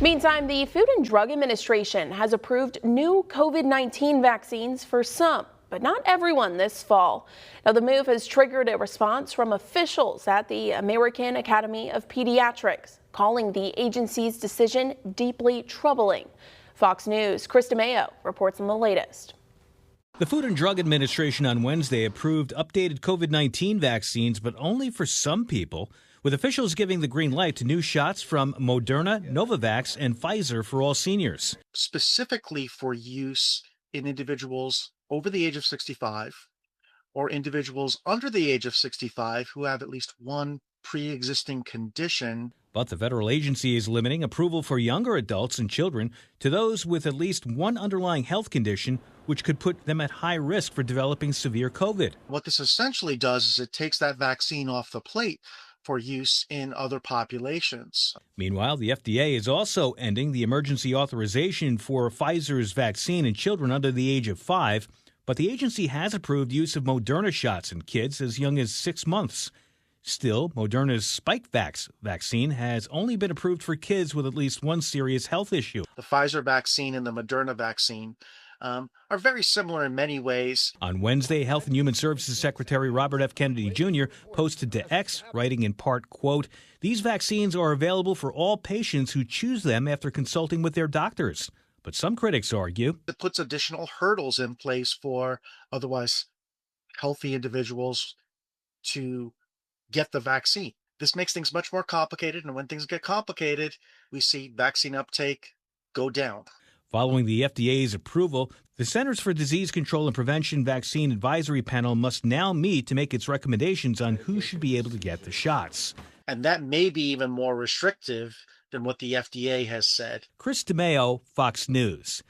Meantime, the Food and Drug Administration has approved new COVID-19 vaccines for some, but not everyone this fall. Now, the move has triggered a response from officials at the American Academy of Pediatrics, calling the agency's decision deeply troubling. Fox News' Chris DeMeo reports on the latest. The Food and Drug Administration on Wednesday approved updated COVID-19 vaccines, but only for some people, with officials giving the green light to new shots from Moderna, Novavax, and Pfizer for all seniors. Specifically for use in individuals over the age of 65 or individuals under the age of 65 who have at least one pre-existing condition. But the federal agency is limiting approval for younger adults and children to those with at least one underlying health condition, which could put them at high risk for developing severe COVID. What this essentially does is it takes that vaccine off the plate for use in other populations. Meanwhile, the FDA is also ending the emergency authorization for Pfizer's vaccine in children under the age of 5, but the agency has approved use of Moderna shots in kids as young as 6 months. Still, Moderna's Spikevax vaccine has only been approved for kids with at least one serious health issue. The Pfizer vaccine and the Moderna vaccine are very similar in many ways. On Wednesday, Health and Human Services Secretary Robert F. Kennedy Jr. posted to X, writing in part, quote, "These vaccines are available for all patients who choose them after consulting with their doctors." But some critics argue it puts additional hurdles in place for otherwise healthy individuals to get the vaccine. This makes things much more complicated, and when things get complicated, we see vaccine uptake go down. Following the FDA's approval, the Centers for Disease Control and Prevention Vaccine Advisory Panel must now meet to make its recommendations on who should be able to get the shots. And that may be even more restrictive than what the FDA has said. Chris DeMeo, Fox News.